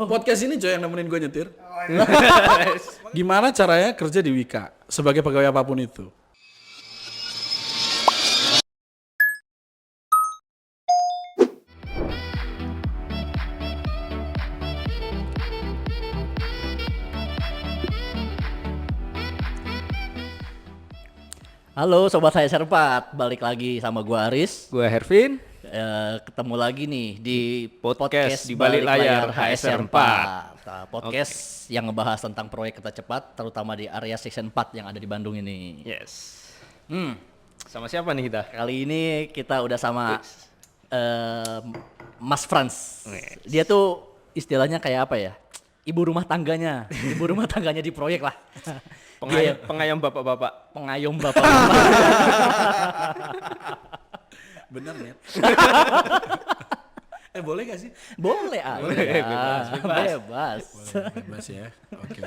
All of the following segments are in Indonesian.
Podcast ini Joy yang nemenin gue nyetir. Gimana caranya kerja di Wika sebagai pegawai apapun itu? Halo Sobat HSR4, balik lagi sama gua Aris. Gue Hervin. Ketemu lagi nih di Podcast di balik layar HSR4. Nah, podcast yang ngebahas tentang proyek kereta cepat, terutama di area Section 4 yang ada di Bandung ini. Yes. Hmm, Sama siapa nih kita? Kali ini kita udah sama Mas Franz. Yes. Dia tuh istilahnya kayak apa ya? Ibu rumah tangganya di proyek lah. Pengayom bapak-bapak. Pengayom bapak. Bener nih. Boleh gak sih? Boleh aja. Bebas. Bebas ya. Oke.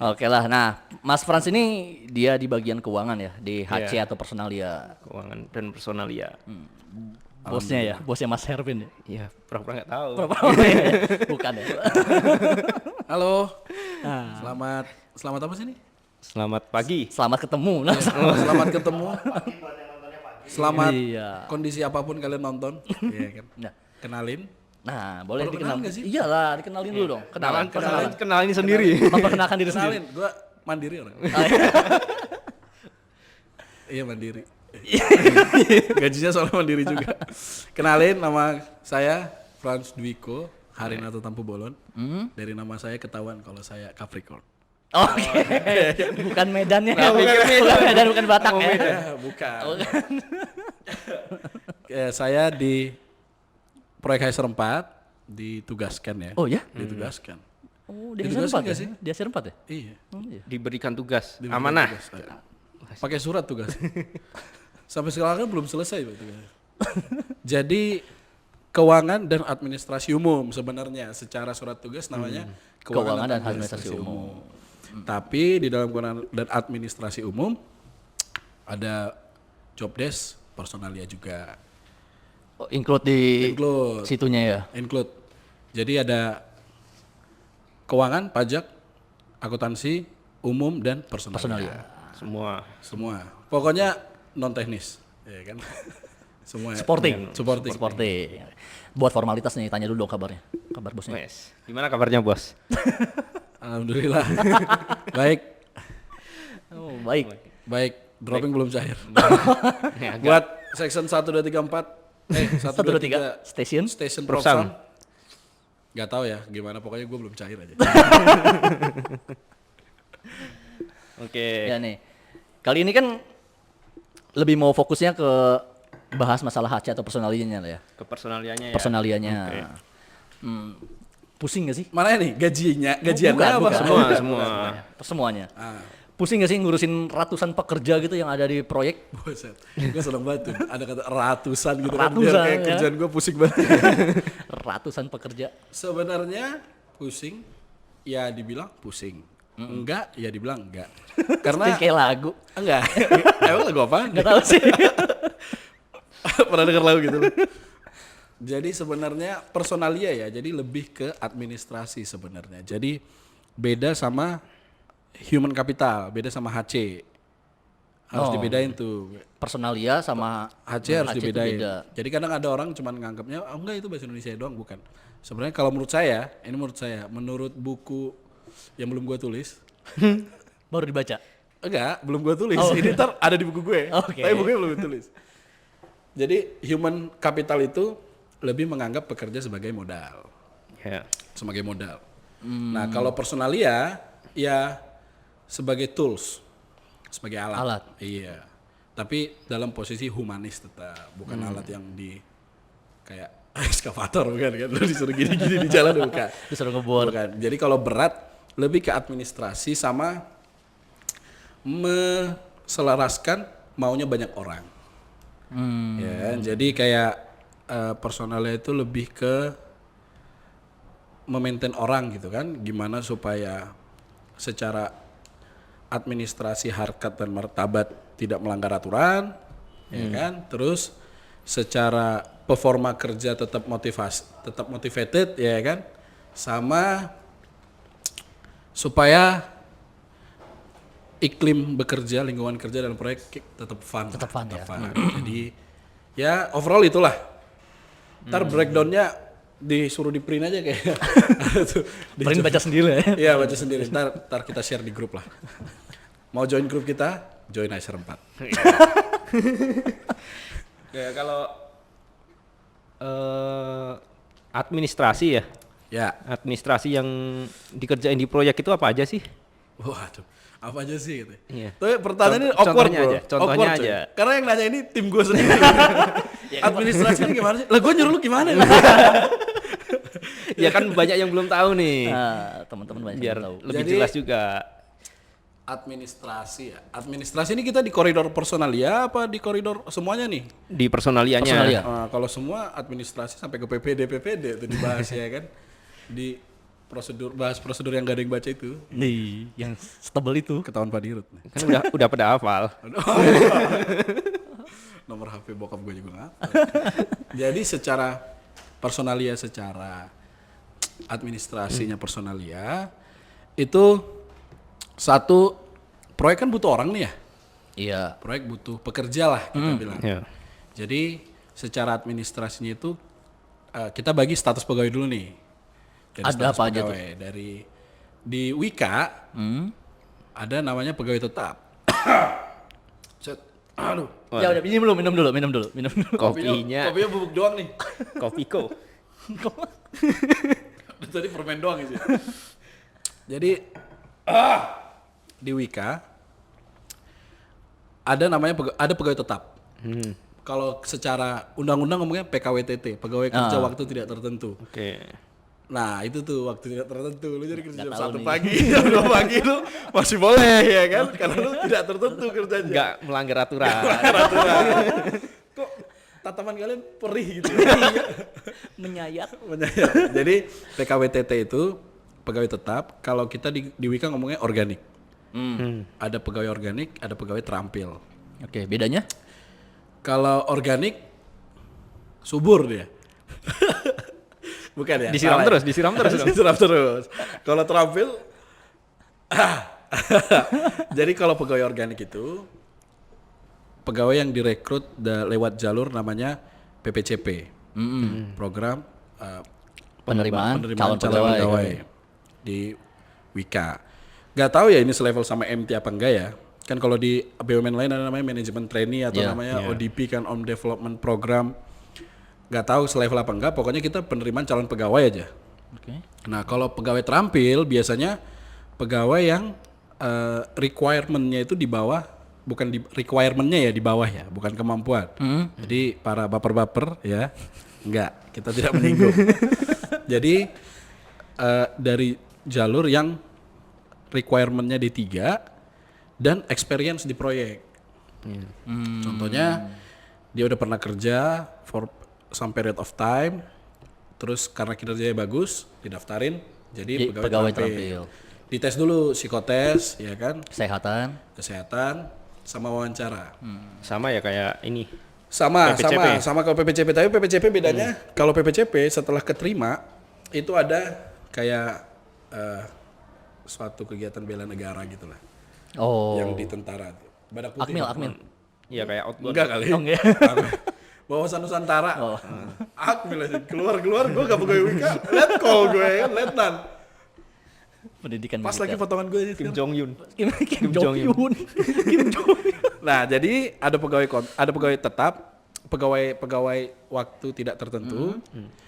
Oke lah, nah Mas Frans ini dia di bagian keuangan ya, di HC atau personalia. Keuangan dan personalia. Bosnya Mas Hervin ya? Iya, pura-pura nggak tahu. Bukan ya? Halo. Selamat apa sih nih? Selamat pagi. Selamat ketemu. Nah, Selamat ketemu. Selamat Iya. kondisi apapun kalian nonton. Iya kan? Nah, Kenalin. nah, boleh Perlu dikenal kenalan nggak sih? Iyalah, dikenalin dulu dong. Kenalin sendiri. Memperkenalkan diri sendiri. Kenalin, gue mandiri orang. Iya mandiri. Gajinya soalnya mandiri juga. Kenalin, nama saya Franz Dwiko Harinato Tampu Bolon. Dari nama saya ketahuan kalau saya Capricorn. Oke. Bukan Medannya. Bukan Medan, bukan Batak ya. Bukan. Saya di proyek HSR 4 ditugaskan ya. Oh ya? Ditugaskan. Oh, di Ditugaskan HSR 4 nggak ya? sih? Di HSR 4 ya? Iya. Oh, iya. Diberikan tugas. Diberikan Amanah. tugas. Pakai surat tugas. Sampai sekarang kan belum selesai Pak, tugasnya. Jadi keuangan dan administrasi umum sebenarnya secara surat tugas namanya Keuangan dan administrasi umum. Tapi di dalam keuangan dan administrasi umum ada job desk personalia juga. Oh, include di Include. situnya ya. Include. Jadi ada keuangan, pajak, akuntansi, umum dan personalia. Semua. Pokoknya non teknis, ya kan? Semua. Sporting. Supporting. Buat formalitas nih, tanya dulu dong kabarnya. Kabar bosnya. Yes. Gimana kabarnya, Bos? Alhamdulillah. Baik. Oh, baik. Dropping belum cair. Ya, Buat section 1 2 3 4 1 2 3 Station. Station Prof Prof Sound. Gak tahu ya gimana, pokoknya gue belum cair aja. Oke. Ya nih. Kali ini kan lebih mau fokusnya ke bahas masalah HC atau personalianya lah ya. Ke personalianya ya. Personalianya. Oke. Pusing gak sih? Mana nih gajiannya apa bukan. Semua. Semuanya. Ah, Pusing gak sih ngurusin ratusan pekerja gitu yang ada di proyek? buset. Gue seneng banget tuh. Ada kata ratusan gitu kan. Ratusan, Biar kayak ya. kerjaan gue pusing banget. Ratusan pekerja. Sebenarnya pusing, ya dibilang pusing. Enggak, ya dibilang enggak. Karena Kayak lagu. enggak. Emang lagu apa? Gak tahu sih. Pernah denger lagu gitu. Jadi sebenarnya personalia ya, jadi lebih ke administrasi sebenarnya. Jadi beda sama human capital, beda sama HC. Harus dibedain tuh. Personalia sama HC harus itu dibedain. beda. Jadi kadang ada orang cuman nganggapnya, oh enggak itu bahasa Indonesia doang, bukan. Sebenarnya kalau menurut saya, menurut buku yang belum gue tulis, Baru dibaca. enggak, belum gue tulis. Oh. Ini ntar ada di buku gue, Oke. tapi bukunya belum gue tulis. Jadi human capital itu lebih menganggap pekerja sebagai modal. Ya. Sebagai modal. Nah kalau personalia ya sebagai tools, sebagai alat. Alat. Iya. Tapi dalam posisi humanis tetap, bukan alat yang di kayak ekskavator bukan kan, lu disuruh gini-gini di jalan bukan. Disuruh ngebor. Bukan. Jadi kalau berat lebih ke administrasi sama meselaraskan maunya banyak orang. Ya, jadi kayak personalnya itu lebih ke memaintain orang gitu kan, gimana supaya secara administrasi harkat dan martabat tidak melanggar aturan, ya kan, terus secara performa kerja tetap motivated, ya kan, sama supaya iklim bekerja, lingkungan kerja dalam proyek tetap fun. Tetap fun, ya. Jadi ya overall itulah. Ntar breakdownnya disuruh di print aja kayak. Print baca sendiri ya. Iya baca sendiri. Ntar kita share di grup lah. Mau join grup kita, join Icer 4. Ya kalau administrasi ya. Ya. Administrasi yang dikerjain di proyek itu apa aja sih? Waduh, apa aja sih gitu. Iya. Tapi pertanyaan ini awkward Contohnya bro. aja, contohnya Awkward, coy. aja. Karena yang nanya ini tim gue sendiri. Administrasinya gimana sih? Lah gue nyuruh lu gimana? Ya kan banyak yang belum tahu nih. Teman-teman banyak Biar yang tahu. lebih Jadi- jelas juga. Administrasi ya. Administrasi ini kita di koridor personalia apa di koridor semuanya nih? Di personalianya. Personalia. Kalau semua administrasi sampai ke PPD itu dibahas ya kan. Di bahas prosedur yang gak ada yang baca itu. Nih, yang setebel itu. Ketahuan Pak Dirut. Kan udah pada hafal. Nomor HP bokap gue juga nggak. Jadi secara personalia, secara administrasinya personalia itu satu proyek kan butuh orang nih ya. Iya. Proyek butuh pekerja lah kita bilang. Ya. Jadi secara administrasinya itu kita bagi status pegawai dulu nih. Jadi Ada status apa aja tuh? pegawai dari di Wika ada namanya pegawai tetap. Set. Aduh. Ya udah minum dulu. Kopinya Kopinya bubuk doang nih. Kopiko. Tadi permen doang sih. Jadi di Wika ada namanya ada pegawai tetap. Kalau secara undang-undang ngomongnya PKWTT, pegawai kerja waktu tidak tertentu. Oke. Nah itu tuh waktu tidak tertentu, lu jadi kerja jam Nggak tahu 1 nih. pagi, jam 2 pagi lu masih boleh ya kan, karena lu tidak tertentu kerjanya. Enggak melanggar aturan. Kok tatapan kalian perih gitu? Menyayat. Jadi PKWTT itu pegawai tetap, kalau kita di Wika ngomongnya organik. Ada pegawai organik, ada pegawai terampil. Oke, bedanya? Kalau organik subur dia. Bukan ya? Disiram salah ya? terus, disiram terus dong. Disiram terus. Kalau terampil jadi kalau pegawai organik itu pegawai yang direkrut lewat jalur namanya PPCP. Program Penerimaan penerimaan calon pegawai. di Wika. Gak tahu ya ini selevel sama MT apa enggak ya. Kan kalau di BUMN lain ada namanya manajemen trainee atau Iya, namanya ODP kan On Development Program. Gak tahu selevel apa enggak, pokoknya kita penerimaan calon pegawai aja. Oke. Nah kalau pegawai terampil biasanya pegawai yang requirement-nya itu di bawah, bukan di requirement-nya ya di bawah ya, bukan kemampuan. Jadi para baper-baper ya, enggak, kita tidak menyinggung. Jadi dari jalur yang requirement-nya D3 dan experience di proyek. Contohnya dia udah pernah kerja for some period of time, terus karena kinerjanya bagus didaftarin jadi pegawai terampil. Dites dulu psikotes ya kan, kesehatan sama wawancara. Sama ya kayak ini. Sama PPCP. sama kalau PPCP, tapi PPCP bedanya kalau PPCP setelah keterima itu ada kayak suatu kegiatan bela negara gitulah. Oh. Yang di tentara tuh. Badak putih. Akmil. Iya kayak outbound. Enggak kali. Oh, enggak. Wawasan Nusantara. Akmil aja. Keluar gue gak pegawai Wika. Let call gue kan, letnan. Pendidikan Pas lagi potongan gue aja. Kim Jong Yun. Kim Jong Yun. Nah, jadi ada pegawai tetap, pegawai waktu tidak tertentu,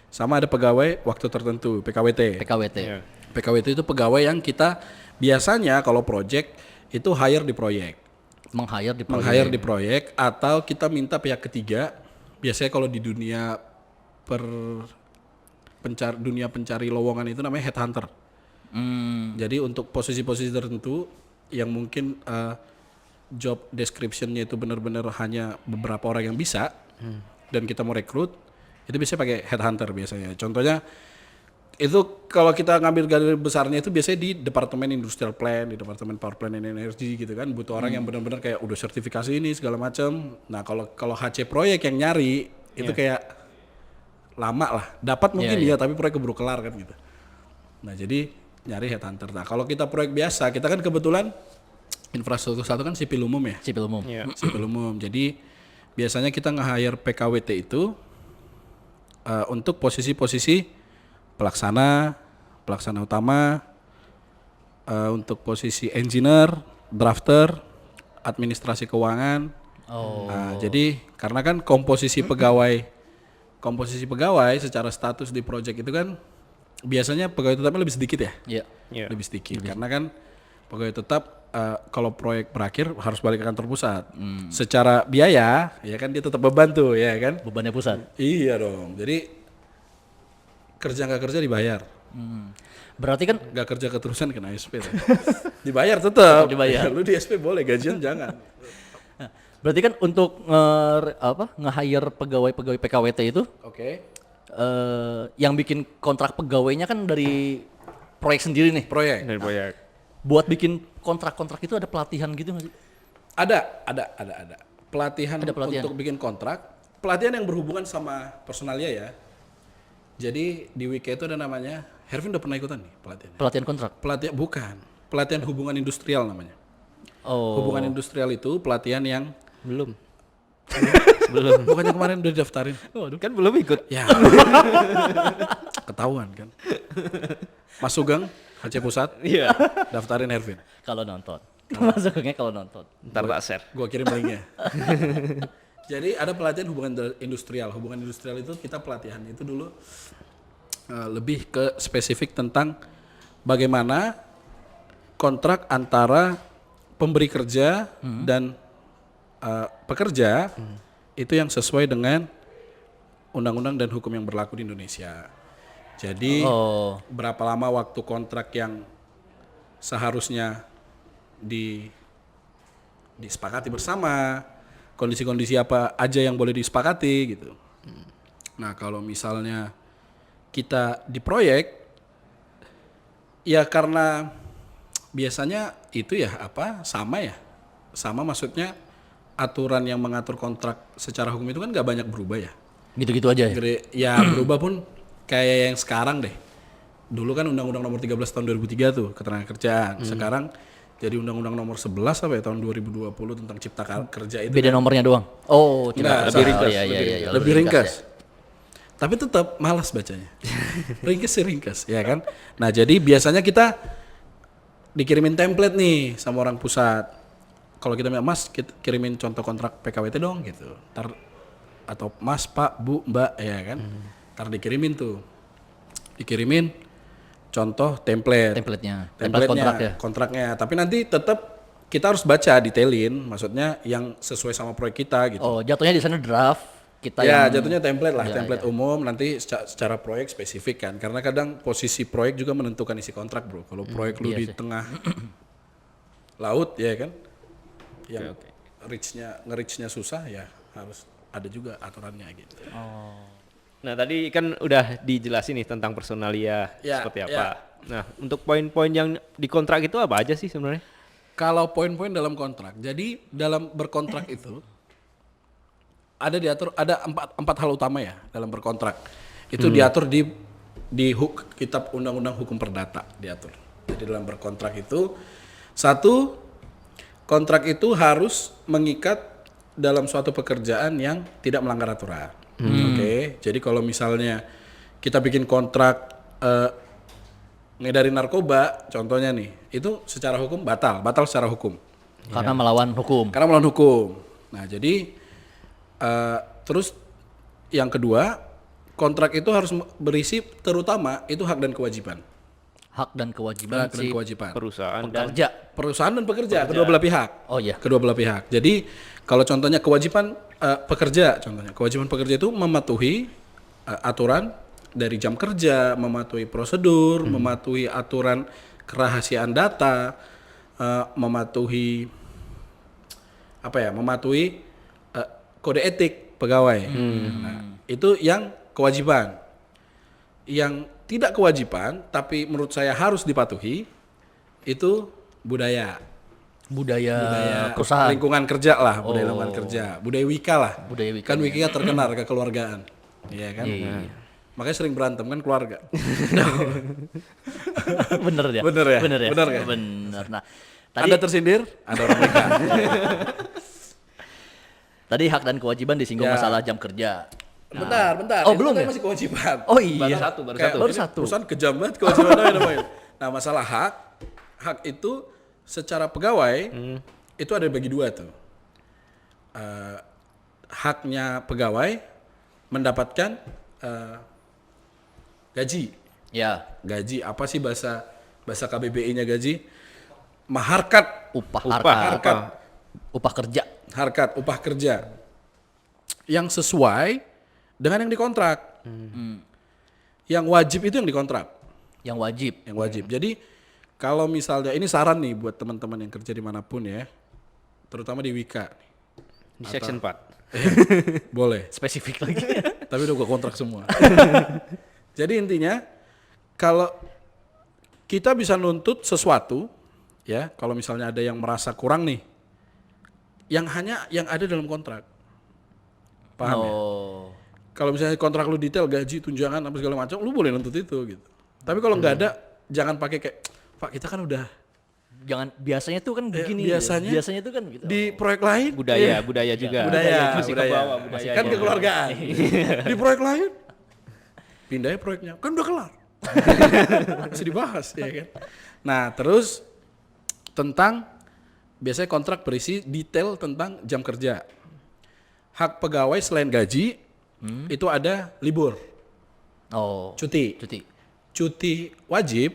sama ada pegawai waktu tertentu, PKWT. PKWT. Iya. PKWT itu pegawai yang kita biasanya kalau project itu hire di proyek. Meng-hire di proyek. Atau kita minta pihak ketiga. Biasanya kalau di dunia dunia pencari lowongan itu namanya headhunter. Jadi untuk posisi-posisi tertentu yang mungkin job description-nya itu benar-benar hanya beberapa orang yang bisa dan kita mau rekrut, itu biasanya pakai headhunter biasanya. Contohnya itu kalau kita ngambil garis besarnya itu biasanya di departemen industrial plant, di departemen power plant and energy gitu kan, butuh orang yang benar-benar kayak udah sertifikasi ini segala macam. Nah kalau HC proyek yang nyari itu kayak lama lah, dapat mungkin Iya. tapi proyek keburu kelar kan gitu. Nah jadi nyari headhunter. Nah kalau kita proyek biasa, kita kan kebetulan infrastruktur satu kan sipil umum ya. Sipil umum. Iya. Sipil umum. Jadi biasanya kita nge-hire PKWT itu untuk posisi-posisi pelaksana utama, untuk posisi engineer, drafter, administrasi keuangan. Oh. Nah, jadi karena kan komposisi pegawai secara status di project itu kan biasanya pegawai tetapnya lebih sedikit ya. Iya. Iya. Lebih sedikit karena kan pegawai tetap kalau proyek berakhir harus balik ke kantor pusat. Secara biaya ya kan dia tetap beban tuh ya kan. Bebannya pusat. Iya dong. Jadi kerja nggak kerja dibayar. Berarti kan Nggak kerja keterusan kena SP tuh. Dibayar tetap. Dibayar. Lu di SP boleh, gajian jangan. berarti kan untuk nge-hire pegawai-pegawai PKWT itu Oke. yang bikin kontrak pegawainya kan dari proyek sendiri nih. Proyek. Dari proyek. Buat bikin kontrak-kontrak itu ada pelatihan gitu nggak sih? Ada. Pelatihan, Ada pelatihan. untuk bikin kontrak. Pelatihan yang berhubungan sama personalia ya. Jadi di Wika itu ada namanya, Hervin udah pernah ikutan nih pelatihannya? Pelatihan kontrak. Pelatihan bukan, pelatihan hubungan industrial namanya. Oh. Hubungan industrial itu pelatihan yang Belum. bukannya kemarin udah didaftarin. Kan belum ikut. Ya. Ketahuan kan. Mas Sugeng, Aceh Pusat, Iya. daftarin Hervin. Kalau nonton. Masuknya kalau nonton. Ntar tak share. Gua kirim linknya. Jadi ada pelatihan hubungan industrial. Hubungan industrial itu kita pelatihan itu dulu lebih ke spesifik tentang bagaimana kontrak antara pemberi kerja dan pekerja itu yang sesuai dengan undang-undang dan hukum yang berlaku di Indonesia. Jadi berapa lama waktu kontrak yang seharusnya disepakati bersama, kondisi-kondisi apa aja yang boleh disepakati gitu. Nah kalau misalnya kita di proyek, ya karena biasanya itu ya sama maksudnya aturan yang mengatur kontrak secara hukum itu kan nggak banyak berubah ya. Gitu-gitu aja ya. Ya berubah pun kayak yang sekarang deh. Dulu kan Undang-Undang Nomor 13 tahun 2003 tuh Ketenagakerjaan. Sekarang jadi Undang-Undang Nomor 11 apa ya tahun 2020 tentang Cipta Kerja itu. Beda nomornya doang. Oh, Nah, lebih ringkas, Iya, lebih ringkas. Tapi tetap malas bacanya. Ringkas sih ringkas, ya kan? Nah, jadi biasanya kita dikirimin template nih sama orang pusat. Kalau kita minta, Mas, kirimin contoh kontrak PKWT dong gitu. Atau Mas, Pak, Bu, Mbak, ya kan? Ntar dikirimin tuh. Dikirimin contoh Template-nya. Template kontrak ya. kontraknya. Tapi nanti tetap kita harus baca detailin, maksudnya yang sesuai sama proyek kita gitu. Oh, jatuhnya di sana draft. Kita Ya yang jatuhnya template lah, Ya, template umum nanti secara proyek spesifik kan. Karena kadang posisi proyek juga menentukan isi kontrak bro. Kalau proyek lu iya di sih. tengah laut ya kan, yang nge-reach-nya susah ya harus ada juga aturannya gitu. Nah tadi kan udah dijelasin nih tentang personalia Ya, seperti apa. ya. Nah untuk poin-poin yang di kontrak itu apa aja sih sebenarnya? Kalau poin-poin dalam kontrak, jadi dalam berkontrak itu ada diatur ada empat hal utama ya dalam berkontrak. Itu diatur di Kitab Undang-Undang Hukum Perdata diatur. Jadi dalam berkontrak itu satu, kontrak itu harus mengikat dalam suatu pekerjaan yang tidak melanggar aturan. Oke, jadi kalau misalnya kita bikin kontrak ngedarin narkoba, contohnya nih, itu secara hukum batal secara hukum. karena melawan hukum. Karena melawan hukum. Nah, jadi terus yang kedua, kontrak itu harus berisi terutama itu hak dan kewajiban. Hak dan kewajiban Hak dan si kewajiban. Perusahaan dan pekerja. Perusahaan dan pekerja, kedua belah pihak. Oh iya. Kedua belah pihak. Jadi kalau contohnya kewajiban pekerja, contohnya kewajiban pekerja itu mematuhi aturan dari jam kerja, mematuhi prosedur, mematuhi aturan kerahasiaan data, mematuhi mematuhi kode etik pegawai. Nah, itu yang kewajiban. Yang tidak kewajiban tapi menurut saya harus dipatuhi itu budaya perusahaan. lingkungan kerja lah, budaya lingkungan kerja, budaya Wika lah. Budaya Wika, Kan Wika terkenal kekeluargaan. Iya kan? Iya. Makanya sering berantem kan keluarga. Bener ya? Bener ya? Bener ya? Bener kan? Bener. Nah, tadi Anda tersindir, Anda orang mereka. tadi hak dan kewajiban disinggung Ya. masalah jam kerja. Bentar. Oh, Itu belum kan ya? masih kewajiban. Oh iya. Baru satu. Kayak Baru ini satu. Perusahaan kejam banget kewajiban namanya. Nah, masalah hak itu secara pegawai itu ada bagi dua tuh. Haknya pegawai mendapatkan gaji. Ya, Gaji apa sih bahasa KBBI-nya gaji? Maharkat, upah Upah. harkat. Upah kerja. harkat, upah kerja yang sesuai dengan yang dikontrak. Yang wajib itu yang dikontrak. Yang wajib. Yang wajib. Jadi kalau misalnya ini saran nih buat teman-teman yang kerja dimanapun ya, terutama di Wika, Di section 4. boleh. Spesifik lagi. Tapi udah gua kontrak semua. Jadi intinya kalau kita bisa nuntut sesuatu, ya kalau misalnya ada yang merasa kurang nih, yang ada dalam kontrak, paham ya? Oh. Kalau misalnya kontrak lu detail gaji, tunjangan apa segala macam, lu boleh nuntut itu gitu. Tapi kalau nggak ada, jangan pakai kayak Pak kita kan udah Jangan biasanya tuh kan begini. biasanya tuh kan gitu. di proyek lain Budaya juga. budaya. Masih ke bawah budaya. Kan kekeluargaan. Di proyek lain pindahnya proyeknya kan udah kelar. Masih dibahas ya kan. Nah, terus tentang biasanya kontrak berisi detail tentang jam kerja. Hak pegawai selain gaji itu ada libur, Oh. cuti. Cuti. Wajib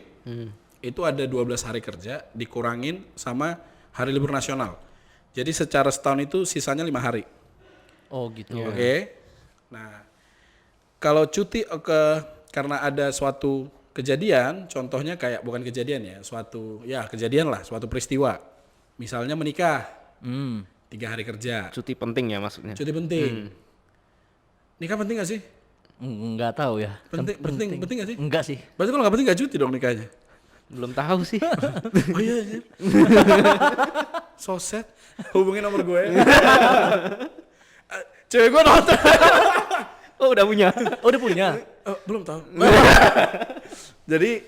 itu ada 12 hari kerja dikurangin sama hari libur nasional. Jadi secara setahun itu sisanya 5 hari. Oh gitu. Oke. Nah, kalau cuti karena ada suatu kejadian, contohnya kayak bukan kejadian ya, kejadian lah, suatu peristiwa. Misalnya menikah, 3 hari kerja. Cuti penting ya maksudnya. Cuti penting. Nikah penting gak sih? Enggak tahu ya. Penting gak sih? Enggak sih. Berarti kalau gak penting gak cuti dong nikahnya? Belum tahu sih. Oh iya, iya. So sad. Hubungin nomor gue. Cewek gue nonton. Oh udah punya. Oh udah punya. Belum tahu. Jadi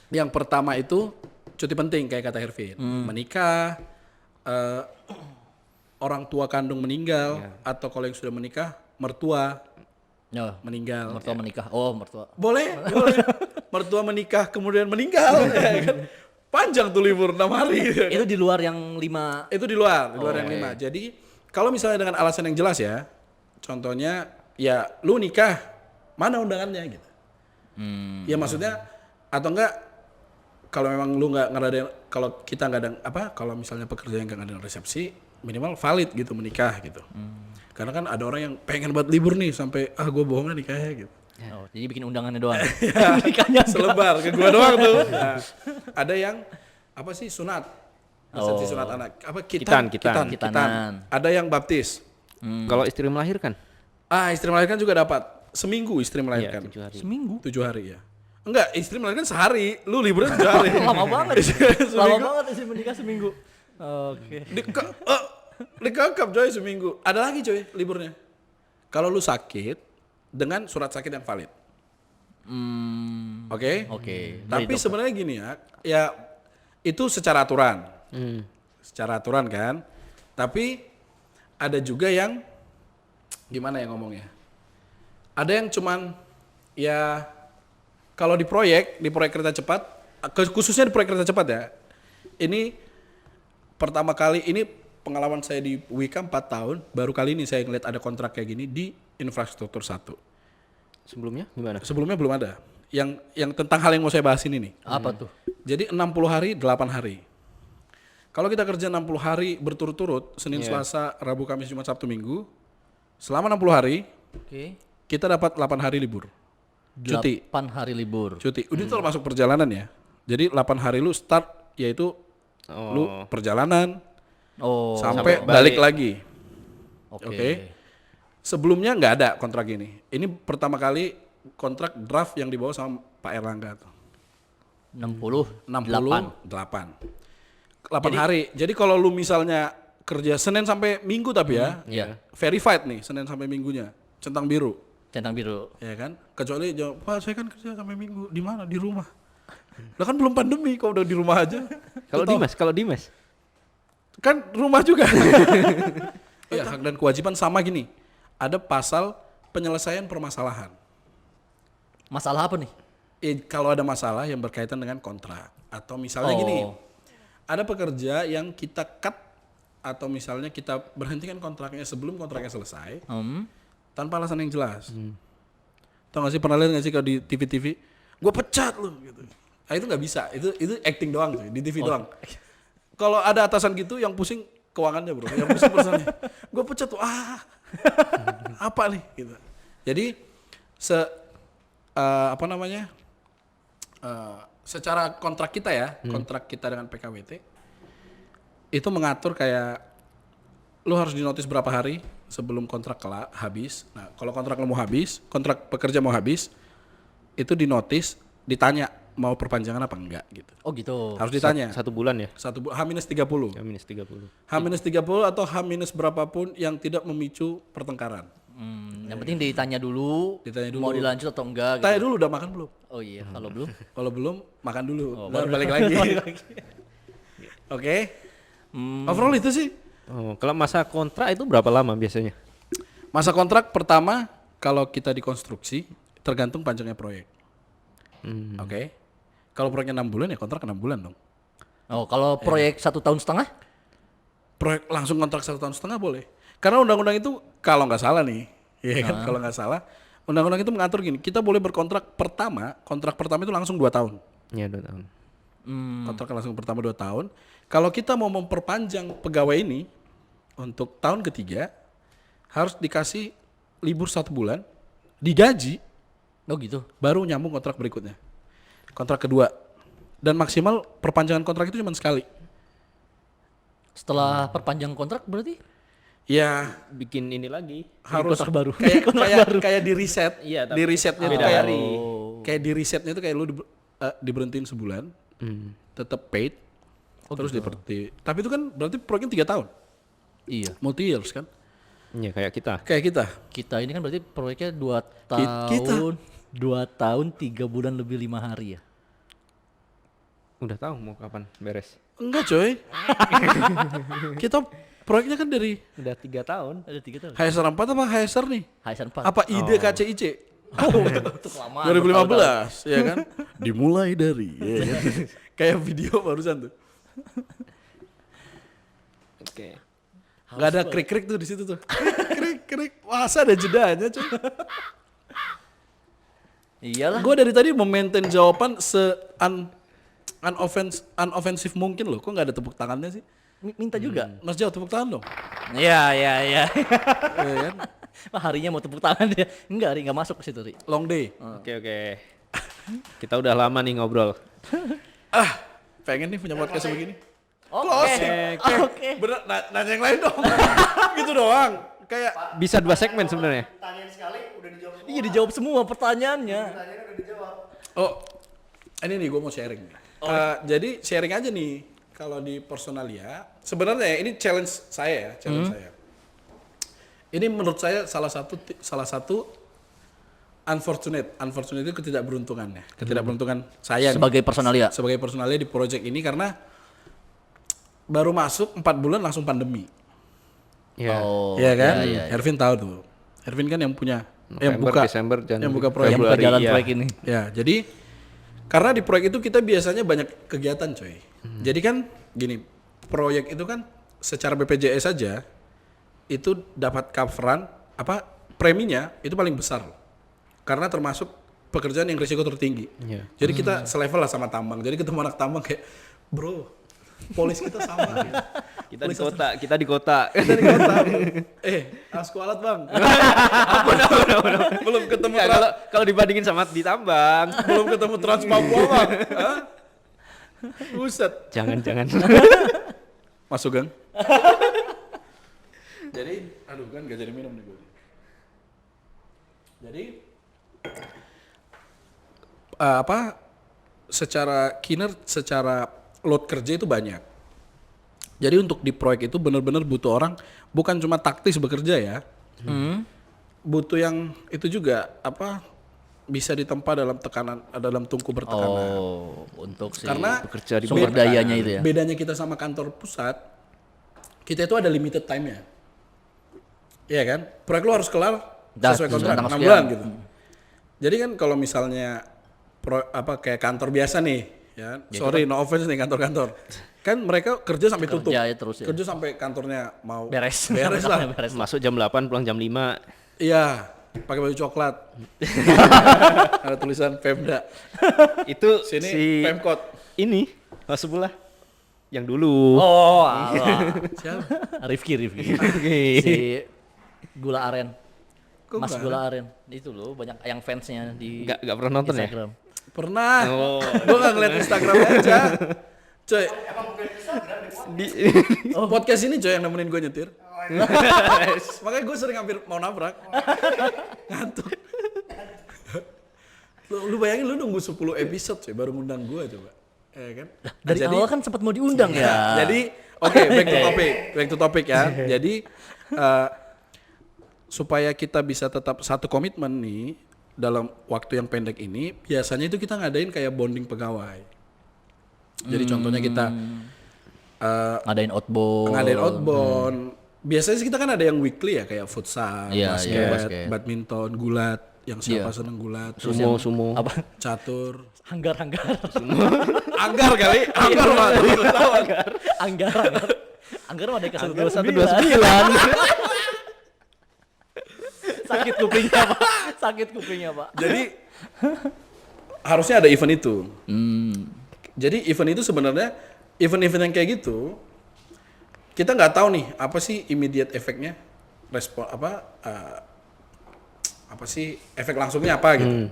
yang pertama itu cuti penting kayak kata Hervin. Menikah, orang tua kandung meninggal, atau kalau yang sudah menikah, mertua Oh, meninggal. mertua menikah. Oh mertua. Boleh. Mertua menikah kemudian meninggal. Ya kan? Panjang tuh libur 6 hari. Ya kan? Itu di luar yang 5. Itu di luar yang 5. Jadi kalau misalnya dengan alasan yang jelas ya, contohnya ya lu nikah, mana undangannya gitu. Ya maksudnya atau enggak kalau memang lu nggak ngadain, kalau kita nggak ada kalau misalnya pekerja yang nggak ngadain resepsi, minimal valid gitu menikah gitu. Karena kan ada orang yang pengen buat libur nih sampai gue bohong lah nikahnya gitu. Oh, jadi bikin undangannya doang. Nikahnya Selebar ke gua doang tuh. Nah, ada yang apa sih sunat, resepsi sunat anak, apa Kitan. Kitanan. Ada yang baptis. Kalau istri melahirkan? Istri melahirkan juga dapat. Seminggu istri melahirkan. 7 hari. seminggu. 7 hari ya. Enggak, istri melahirkan sehari, lu liburnya 7 hari. Lama banget. Lama banget sih menikah seminggu. Oke. Dikekap coy seminggu. Ada lagi coy liburnya. Kalau lu sakit dengan surat sakit yang valid. Oke? Oke. Tapi sebenarnya gini ya itu secara aturan. Secara aturan kan. Tapi ada juga yang gimana ya ngomongnya? Ada yang cuman ya kalau di proyek kereta cepat, khususnya di proyek kereta cepat ya. Ini pertama kali ini pengalaman saya di Wika 4 tahun, baru kali ini saya ngeliat ada kontrak kayak gini di infrastruktur 1. Sebelumnya gimana? Sebelumnya belum ada. Yang tentang hal yang mau saya bahas ini nih. Apa tuh? Jadi 60 hari, 8 hari. Kalau kita kerja 60 hari berturut-turut, Senin, Selasa, Rabu, Kamis, Jumat, Sabtu, Minggu, selama 60 hari, Oke. kita dapat 8 hari libur. Cuti. 8 hari libur. Cuti. Udah itu termasuk perjalanan ya. Jadi 8 hari lu start, yaitu lu perjalanan, Oh. sampai sampai balik balik. lagi. Oke. Oke. Sebelumnya nggak ada kontrak ini. Ini pertama kali kontrak draft yang dibawa sama Pak Erlangga tuh. 68. 8 hari. Jadi kalau lu misalnya kerja Senin sampai Minggu tapi ya, Iya. verified nih Senin sampai Minggunya, centang biru, Centang biru. ya kan? Kecuali jawab, Pak saya kan kerja sampai Minggu, di mana? Di rumah. Lah kan belum pandemi, kok udah di rumah aja. Kalau Dimas. Kan rumah juga. Ya, hak dan kewajiban sama gini. Ada pasal penyelesaian permasalahan. Masalah apa nih? Kalau ada masalah yang berkaitan dengan kontrak atau misalnya gini, ada pekerja yang kita cut atau misalnya kita berhentikan kontraknya sebelum kontraknya selesai tanpa alasan yang jelas. Tau gak sih, pernah lihat gak sih kalau di TV-TV, gue pecat lu gitu. Nah, itu nggak bisa, itu acting doang sih, di TV doang. Kalau ada atasan gitu yang pusing keuangannya bro, yang pusing perusahaannya, gue pecat tuh, apa nih gitu. Jadi secara kontrak kita ya, kontrak kita dengan PKWT itu mengatur kayak lu harus dinotis berapa hari sebelum kontrak habis. Nah, kalau kontrak lu mau habis, kontrak pekerja mau habis, itu dinotis, ditanya mau perpanjangan apa enggak gitu. Oh gitu. Harus ditanya. 1 bulan ya? H-30. H-30. H-30 atau H- berapapun yang tidak memicu pertengkaran. Yang penting ditanya dulu, mau dilanjut atau enggak gitu. Tanya dulu udah makan belum? Oh iya, kalau belum. Kalau belum, makan dulu. Baru balik lagi. Oke. Overall itu sih. Oh, kalau masa kontrak itu berapa lama biasanya? Masa kontrak pertama kalau kita di konstruksi tergantung panjangnya proyek. Oke. Kalau proyeknya 6 bulan ya kontrak 6 bulan dong. Oh, kalau proyek 1,5 tahun? Proyek langsung kontrak 1,5 tahun boleh. Karena undang-undang itu kalau nggak salah nih, ya kan, kalau nggak salah, undang-undang itu mengatur gini, kita boleh kontrak pertama itu langsung 2 tahun. Iya, 2 tahun. Kontrak langsung pertama 2 tahun. Kalau kita mau memperpanjang pegawai ini untuk tahun ketiga, harus dikasih libur 1 bulan, digaji, Oh gitu. baru nyambung kontrak berikutnya. Kontrak kedua. Dan maksimal perpanjangan kontrak itu cuma sekali. Setelah perpanjang kontrak berarti Ya Bikin ini lagi. harus kontrak baru. kayak di reset. Iya, tapi Di resetnya itu beda kayak hari. kayak di resetnya itu kayak lu diberhentiin sebulan, tetap paid, terus diberhenti. Tapi itu kan berarti proyeknya 3 tahun, Iya. multi years kan? Iya, kayak kita. Kayak kita. Kita ini kan berarti proyeknya 2 Kita. tahun. 2 tahun 3 bulan lebih 5 hari ya. Udah tahu mau kapan beres? Enggak coy. Kita proyeknya kan dari Udah 3 tahun. Ada 3 tahun. HSR 4 apa HSR nih? HSN 4. Apa ide KCIC? Itu kelamaan. 2015 ya kan? Dimulai dari ya kan? Kayak video barusan tuh. Oke. Gak ada krik-krik tuh di situ tuh. Krik-krik. Masa ada jedanya coy. Iyalah. Gue dari tadi memaintain jawaban unoffensive mungkin loh. Kok gak ada tepuk tangannya sih? Minta juga. Mas jawab tepuk tangan dong. Iya. Iya kan? Wah, harinya mau tepuk tangan dia. Enggak, Ri, enggak masuk ke situ, Ri. Long day. Oke. Kita udah lama nih ngobrol. Pengen nih punya podcast begini. Oke. Bener, nanya yang lain dong. Gitu doang. Kayak Bisa 2 segmen sebenarnya. Iya, dijawab semua pertanyaannya. oh, ini nih gue mau sharing nih. Jadi sharing aja nih kalau di Personalia. Sebenarnya ini challenge saya ya, saya. Ini menurut saya salah satu unfortunate itu ketidakberuntungannya. Ketidakberuntungan saya Sebagai personalia. sebagai Personalia di project ini karena baru masuk 4 bulan langsung pandemi. Iya. Oh. Iya kan? Iya. Hervin tahu tuh. Hervin kan yang punya yang November, buka Desember, Januari, yang buka proyek. Yang buka jalan iya. proyek ini. Ya, jadi karena di proyek itu kita biasanya banyak kegiatan, coy. Jadi kan gini, proyek itu kan secara BPJS saja itu dapat coveran preminya itu paling besar loh. Karena termasuk pekerjaan yang risiko tertinggi. Iya. Jadi kita selevel lah sama tambang. Jadi ketemu anak tambang kayak, "Bro, polis kita sama." gitu. Kita di kota. Kita di kota. Askualat, Bang. Belum ketemu Kalau dibandingin sama di tambang. belum ketemu Trans Papua, Bang. Hah? Buset. Jangan. Masuk, Gang. Jadi, aduh kan gak jadi minum nih gue. Jadi secara load kerja itu banyak. Jadi untuk di proyek itu benar-benar butuh orang bukan cuma taktis bekerja ya. Butuh yang itu juga bisa ditempa dalam dalam tungku bertekanan. Oh, untuk si Karena bekerja di sumber dayanya itu ya. Bedanya kita sama kantor pusat, kita itu ada limited time-nya. Iya kan? Proyek lu harus kelar sesuai kontrak tanggal 6 sekian. bulan gitu. Jadi kan kalau misalnya kayak kantor biasa nih, ya, sorry no offense nih kantor-kantor. Kan mereka kerja sampai tutup. Ya, terus ya. Kerja sampai kantornya mau Beres. Beres lah. Beres. Masuk jam 8 pulang jam 5. Iya, pakai baju coklat. Ada tulisan Pemda. Itu Sini si Pemkot. ini Mas Sebelah yang dulu. Oh, alah. Siapa? Rifki. Si Gula Aren. Kok Mas Gula Gula Aren. Itu loh banyak yang fansnya di Nggak pernah nonton ya? Instagram. Pernah. Oh. Gue gak ngeliat Instagram aja. Coy, podcast ini coy yang nemenin gue nyetir. Makanya gue sering hampir mau nabrak. Ngantuk. Lu bayangin lu nunggu 10 episode coy baru ngundang gue coba. Ya kan? Dari awal kan sempat mau diundang ya. Jadi oke, back to topic ya. Jadi supaya kita bisa tetap satu komitmen nih dalam waktu yang pendek ini, biasanya itu kita ngadain kayak bonding pegawai. Jadi contohnya kita Ngadain outbound. ngadain outbound. Biasanya sih kita kan ada yang weekly ya kayak futsal, Iya, basket, basket. badminton, gulat. Yang siapa Iya. seneng gulat, Sumo. Apa? catur, Anggar. anggar kali, anggar mah. Anggar mah dari ke 1219. Sakit kupingnya, Pak. Jadi harusnya ada event itu. Jadi event itu sebenarnya event-event yang kayak gitu kita nggak tahu nih apa sih immediate efeknya, respon apa sih efek langsungnya apa gitu.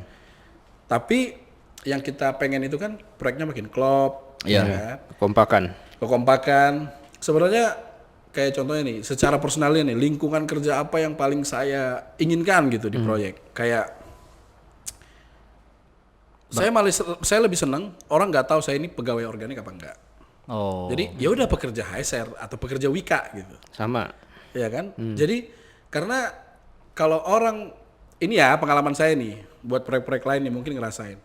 Tapi yang kita pengen itu kan proyeknya makin klop, Iya. kan? Kompakan. Sebenarnya kayak contohnya nih, secara personalnya nih, lingkungan kerja apa yang paling saya inginkan gitu di proyek. Kayak saya lebih senang orang nggak tahu saya ini pegawai organik apa enggak. Oh. Jadi ya udah pekerja HSR atau pekerja Wika gitu. Sama. Ya kan? Jadi karena kalau orang ini ya pengalaman saya nih buat proyek-proyek lain nih mungkin ngerasain.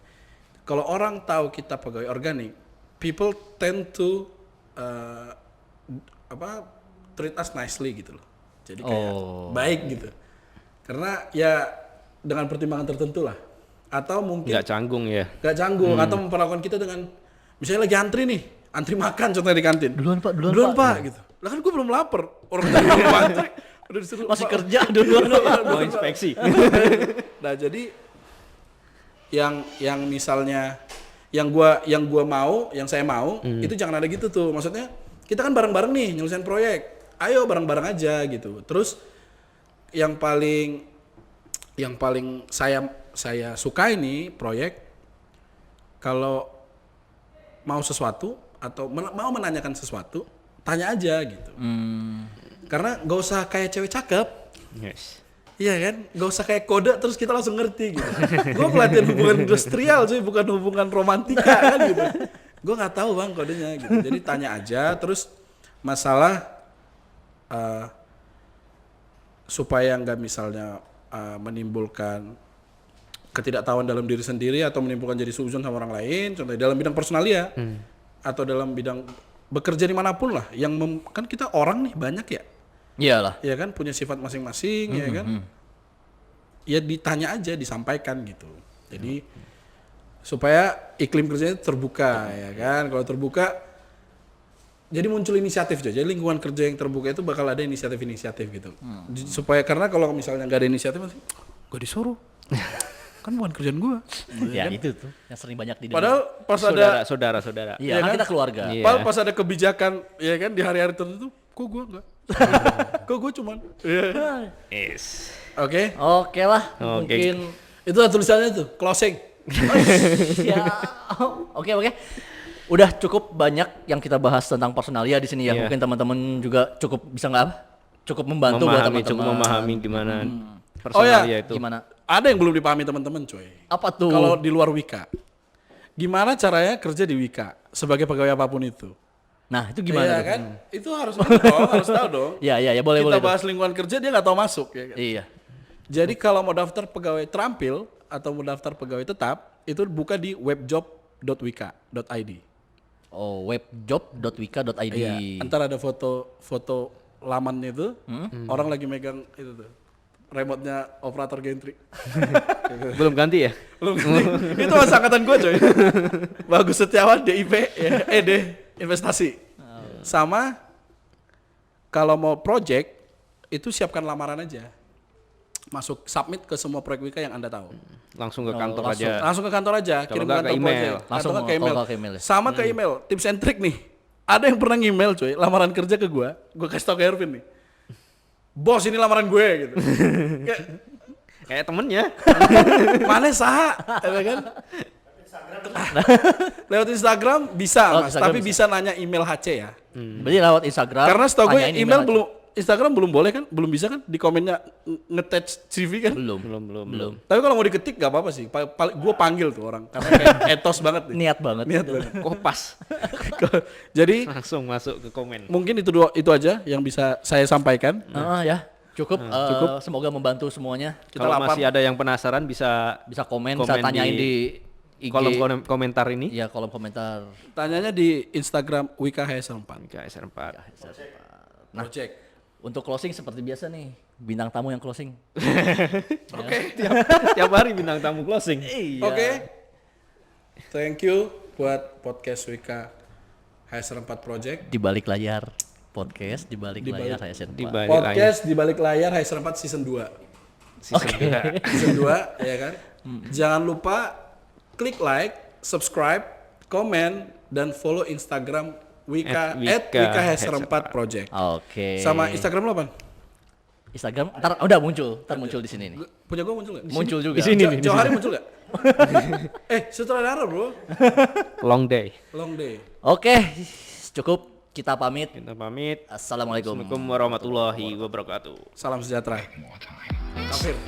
Kalau orang tahu kita pegawai organik, people tend to treat us nicely gitu loh. Jadi kayak baik gitu. Karena ya dengan pertimbangan tertentu lah. Atau mungkin Nggak canggung ya. gak canggung atau memperlakukan kita dengan misalnya lagi antri makan contohnya di kantin. Duluan Pak. Gitu. Lah kan gue belum lapar. Orang tadi belum antri udah disuruh Masih Pak. kerja duluan. Mau inspeksi. Nah, jadi yang misalnya yang gua mau, yang saya mau itu jangan ada gitu tuh. Maksudnya kita kan bareng-bareng nih nyelesain proyek. Ayo bareng-bareng aja gitu. Terus yang paling saya suka ini proyek kalau mau sesuatu atau mau menanyakan sesuatu tanya aja gitu. Karena gak usah kayak cewek cakep, Yes. iya kan? Gak usah kayak kode terus kita langsung ngerti gitu. Gue pelatihan hubungan industrial cuy, bukan hubungan romantika kan gitu. Gue nggak tahu bang kodenya gitu. Jadi tanya aja terus masalah supaya nggak misalnya menimbulkan ketidaktahuan dalam diri sendiri atau menimbulkan jadi suuzon sama orang lain, contohnya dalam bidang personalia atau dalam bidang bekerja dimanapun lah, yang kan kita orang nih banyak ya, Iyalah. ya kan punya sifat masing-masing, ya kan, ya ditanya aja, disampaikan gitu, jadi supaya iklim kerjanya terbuka, ya kan, kalau terbuka jadi muncul inisiatif aja. Jadi lingkungan kerja yang terbuka itu bakal ada inisiatif gitu. Supaya karena kalau misalnya nggak ada inisiatif, gue disuruh. Kan bukan kerjaan gue. Ya itu tuh yang sering banyak di Padahal pas ada Saudara. Iya, ya kan kan? kita keluarga. Iya. padahal pas ada kebijakan, ya kan di hari-hari tertentu, kok gue enggak. Kok gue cuman. Yes. Oke. Oke lah, Oke. mungkin Itu lah tulisannya tuh, closing. ya. Oke. Udah cukup banyak yang kita bahas tentang personalia di sini ya. Iya. Mungkin teman-teman juga cukup bisa nggak apa? Cukup membantu buat teman-teman. Cukup memahami gimana Oh ya, personalia itu. Gimana? Ada yang belum dipahami teman-teman coy. Apa tuh? Kalau di luar Wika. Gimana caranya kerja di Wika sebagai pegawai apapun itu? Nah, itu gimana Iya tuh? kan? Itu harus dong, harus tahu dong. Iya, boleh. Kita bahas lingkungan kerja dia nggak tahu masuk ya kan. Iya. Jadi kalau mau daftar pegawai terampil atau mau daftar pegawai tetap itu buka di webjob.wika.id. Oh, webjob.wika.id. Iya, ntar ada foto lamannya itu, orang lagi megang itu tuh, remote-nya operator gantry. Belum ganti ya? Belum itu masa angkatan gue coy. Bagus Setiawan DIP ya, D investasi. Sama kalau mau project itu siapkan lamaran aja. Masuk submit ke semua proyek Wika yang Anda tahu. Langsung ke kantor langsung. aja. Langsung ke kantor aja, Kalau kirim nggak ke kantor ke email. project. Langsung Atau nggak ke kalau email. nggak ke email ya. Sama ke email, tips and trick nih. Ada yang pernah email coy, lamaran kerja ke gua kasih tau ke Ervin nih. Bos ini lamaran gue gitu. Kayak temennya. Mana sah, ya kan? Lewat Instagram bisa, Lewat Mas, Instagram tapi bisa nanya email HC ya. Berarti lewat Instagram. Karena setahu gue tanyain email aja. belum, Instagram belum boleh kan, belum bisa kan di komennya nge-attach CV kan. belum. Belum. Tapi kalau mau diketik gak apa-apa sih. Gue panggil tuh orang karena kayak etos banget nih. Niat banget. Niat banget. Kopas. Jadi Langsung masuk ke komen. mungkin itu aja yang bisa saya sampaikan. Ya, cukup. Semoga membantu semuanya. Kita Kalau lapar. masih ada yang penasaran bisa Bisa komen, Komen bisa tanyain di IG. kolom komentar ini. Iya, kolom komentar. Tanyanya di Instagram Wika HSR4. KSR4. Nah, Project. untuk closing seperti biasa nih, bintang tamu yang closing. Oke. Tiap hari bintang tamu closing. Iya. Oke. Thank you buat podcast Wika HSR4 Project. Di balik layar podcast, di balik layar saya share. Di balik Podcast di balik layar HSR4 season 2. Season 2 ya kan. Jangan lupa klik like, subscribe, komen dan follow Instagram Wika @wika HSR4 Project. Oke. Sama Instagram lo apa? Instagram ntar udah muncul di sini nih. Punya gue muncul gak? Muncul juga. Di sini nih. Jauh hari muncul gak? Sutradara bro. Long day. Long day. Oke, cukup kita pamit. Kita pamit. Assalamualaikum. Assalamualaikum warahmatullahi wabarakatuh. Salam sejahtera. Kafir.